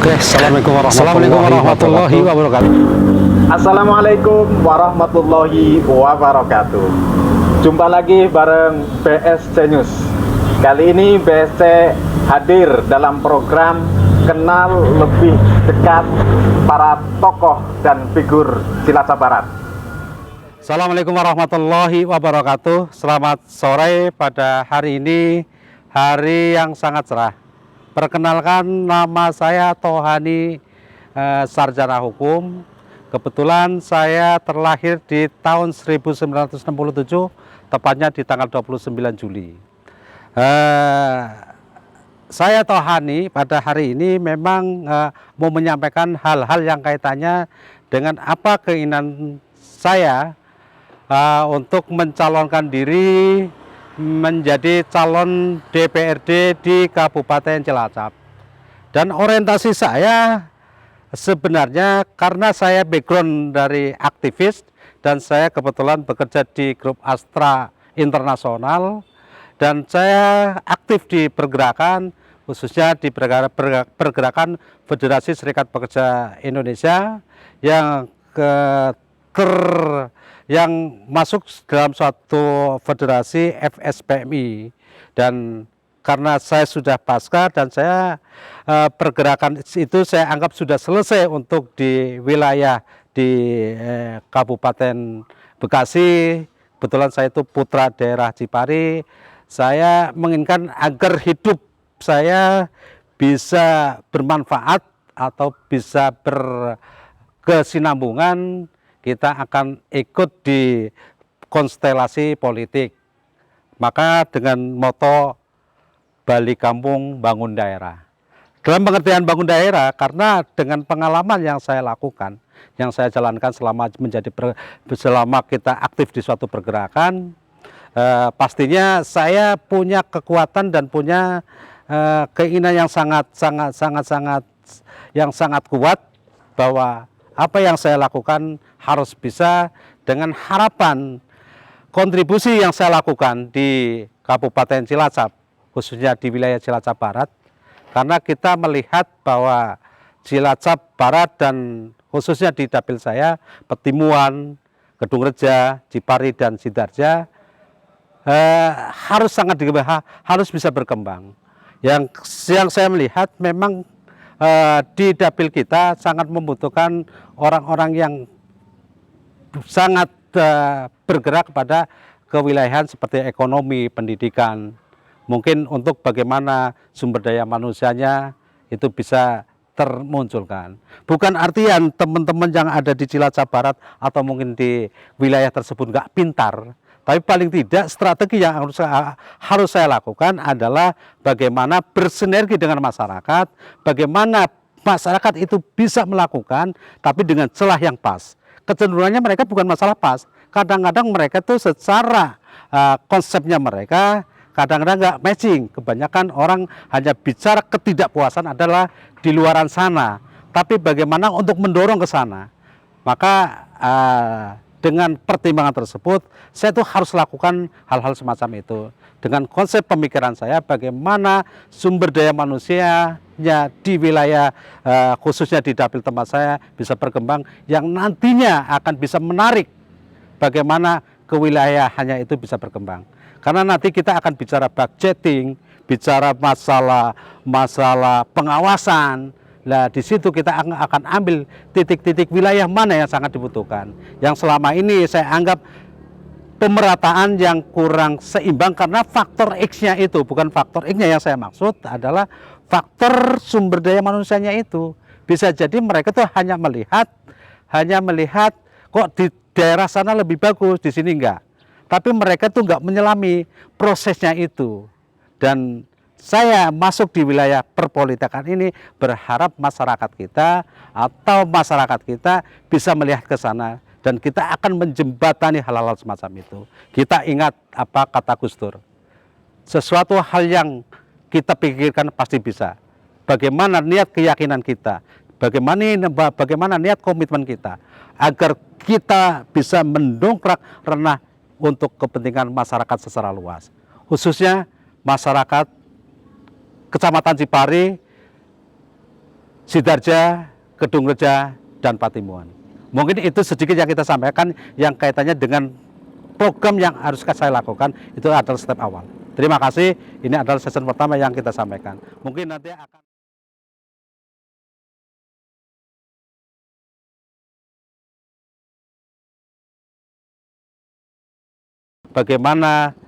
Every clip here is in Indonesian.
Oke, Assalamualaikum warahmatullahi wabarakatuh. Assalamualaikum warahmatullahi wabarakatuh. Jumpa lagi bareng BSC News. Kali ini BSC hadir dalam program Kenal Lebih Dekat para tokoh dan figur Cilacap Barat. Assalamualaikum warahmatullahi wabarakatuh. Selamat sore pada hari ini, hari yang sangat cerah. Perkenalkan, nama saya Tohani, sarjana hukum. Kebetulan saya terlahir di tahun 1967, tepatnya di tanggal 29 Juli. Saya Tohani pada hari ini memang mau menyampaikan hal-hal yang kaitannya dengan apa keinginan saya untuk mencalonkan diri menjadi calon DPRD di Kabupaten Cilacap. Dan orientasi saya sebenarnya karena saya background dari aktivis dan saya kebetulan bekerja di grup Astra Internasional dan saya aktif di pergerakan, khususnya di pergerakan Federasi Serikat Pekerja Indonesia yang yang masuk dalam suatu federasi FSPMI. Dan karena saya sudah pasca dan saya pergerakan itu saya anggap sudah selesai untuk di wilayah di Kabupaten Bekasi. Kebetulan saya itu putra daerah Cipari. Saya menginginkan agar hidup saya bisa bermanfaat atau bisa berkesinambungan, kita akan ikut di konstelasi politik. Maka dengan moto balik kampung bangun daerah. Dalam pengertian bangun daerah, karena dengan pengalaman yang saya lakukan, yang saya jalankan selama selama kita aktif di suatu pergerakan, pastinya saya punya kekuatan dan punya keinginan yang sangat kuat bahwa apa yang saya lakukan harus bisa dengan harapan kontribusi yang saya lakukan di Kabupaten Cilacap, khususnya di wilayah Cilacap Barat, karena kita melihat bahwa Cilacap Barat dan khususnya di dapil saya, Petimuan, Kedung Reja, Cipari, dan Sidarja harus bisa berkembang. Yang saya melihat memang di dapil kita sangat membutuhkan orang-orang yang sangat bergerak pada kewilayahan seperti ekonomi, pendidikan. Mungkin untuk bagaimana sumber daya manusianya itu bisa termunculkan. Bukan artian teman-teman yang ada di Cilacap Barat atau mungkin di wilayah tersebut nggak pintar. Tapi paling tidak strategi yang harus saya lakukan adalah bagaimana bersinergi dengan masyarakat, bagaimana masyarakat itu bisa melakukan, tapi dengan celah yang pas. Kecenderungannya mereka bukan masalah pas, kadang-kadang mereka tuh secara konsepnya mereka kadang-kadang nggak matching. Kebanyakan orang hanya bicara ketidakpuasan adalah di luaran sana, tapi bagaimana untuk mendorong ke sana. Maka dengan pertimbangan tersebut, saya tuh harus lakukan hal-hal semacam itu. Dengan konsep pemikiran saya, bagaimana sumber daya manusianya di wilayah, khususnya di dapil tempat saya, bisa berkembang, yang nantinya akan bisa menarik bagaimana kewilayahannya itu bisa berkembang. Karena nanti kita akan bicara budgeting, bicara masalah pengawasan. Nah, di situ kita akan ambil titik-titik wilayah mana yang sangat dibutuhkan. Yang selama ini saya anggap pemerataan yang kurang seimbang karena faktor X-nya itu, bukan faktor X-nya yang saya maksud adalah faktor sumber daya manusianya itu. Bisa jadi mereka tuh hanya melihat kok di daerah sana lebih bagus, di sini enggak. Tapi mereka tuh enggak menyelami prosesnya itu. Dan saya masuk di wilayah perpolitikan ini berharap masyarakat kita atau masyarakat kita bisa melihat ke sana dan kita akan menjembatani hal-hal semacam itu. Kita ingat apa kata Gus Dur, sesuatu hal yang kita pikirkan pasti bisa. Bagaimana niat keyakinan kita, bagaimana niat komitmen kita agar kita bisa mendongkrak ranah untuk kepentingan masyarakat secara luas, khususnya masyarakat Kecamatan Cipari Sidarja, Kedungreja, dan Patimuan. Mungkin itu sedikit yang kita sampaikan yang kaitannya dengan program yang harus saya lakukan, itu adalah step awal. Terima kasih, ini adalah season pertama yang kita sampaikan. Mungkin nanti akan bagaimana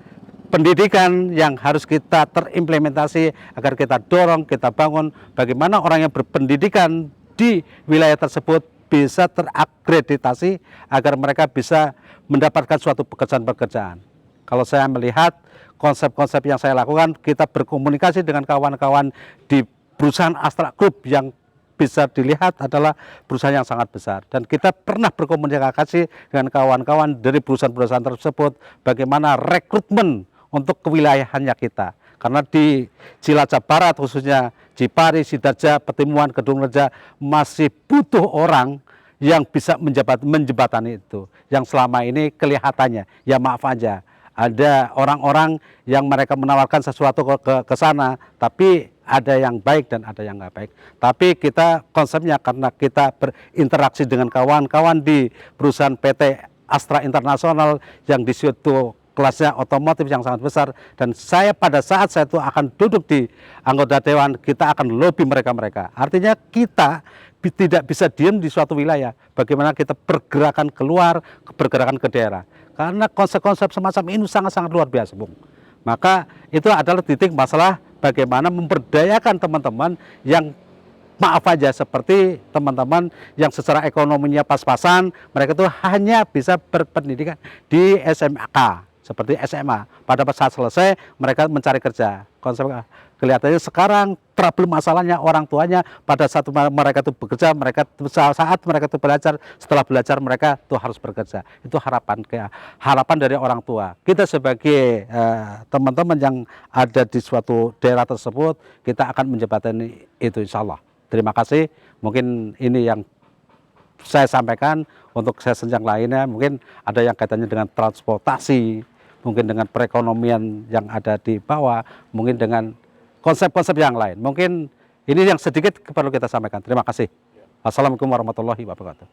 pendidikan yang harus kita terimplementasi agar kita dorong, kita bangun, bagaimana orang yang berpendidikan di wilayah tersebut bisa terakreditasi agar mereka bisa mendapatkan suatu pekerjaan-pekerjaan. Kalau saya melihat konsep-konsep yang saya lakukan, kita berkomunikasi dengan kawan-kawan di perusahaan Astra Group yang bisa dilihat adalah perusahaan yang sangat besar, dan kita pernah berkomunikasi dengan kawan-kawan dari perusahaan-perusahaan tersebut bagaimana rekrutmen untuk kewilayahannya kita, karena di Cilacap Barat khususnya Cipari, Sidarja, Petimuan, Kedungreja masih butuh orang yang bisa menjembatani itu, yang selama ini kelihatannya ya maaf aja ada orang-orang yang mereka menawarkan sesuatu ke sana, tapi ada yang baik dan ada yang nggak baik. Tapi kita konsepnya karena kita berinteraksi dengan kawan-kawan di perusahaan PT Astra Internasional yang di situ kelasnya otomotif yang sangat besar, dan saya pada saat saya itu akan duduk di anggota dewan, kita akan lobby mereka-mereka. Artinya kita tidak bisa diam di suatu wilayah, bagaimana kita pergerakan keluar, pergerakan ke daerah. Karena konsep-konsep semacam ini sangat-sangat luar biasa, Bung. Maka itu adalah titik masalah bagaimana memberdayakan teman-teman yang maaf aja seperti teman-teman yang secara ekonominya pas-pasan, mereka itu hanya bisa berpendidikan di SMK seperti SMA. Pada saat selesai mereka mencari kerja. Konsep kelihatannya sekarang problem masalahnya orang tuanya pada saat mereka itu bekerja, saat mereka itu belajar, setelah belajar mereka itu harus bekerja. Itu harapan dari orang tua. Kita sebagai teman-teman yang ada di suatu daerah tersebut, kita akan menjembatani itu insya Allah. Terima kasih. Mungkin ini yang saya sampaikan. Untuk sesi yang lainnya mungkin ada yang kaitannya dengan transportasi, mungkin dengan perekonomian yang ada di bawah, mungkin dengan konsep-konsep yang lain. Mungkin ini yang sedikit perlu kita sampaikan. Terima kasih. Assalamualaikum warahmatullahi wabarakatuh.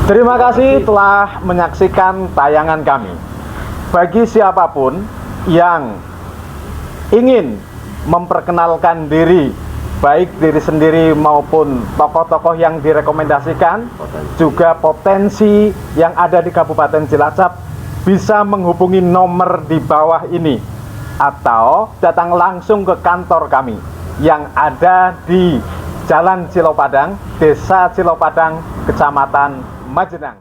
Terima kasih telah menyaksikan tayangan kami. Bagi siapapun yang ingin memperkenalkan diri, baik diri sendiri maupun tokoh-tokoh yang direkomendasikan, juga potensi yang ada di Kabupaten Cilacap, bisa menghubungi nomor di bawah ini atau datang langsung ke kantor kami yang ada di Jalan Cilopadang, Desa Cilopadang, Kecamatan Majenang.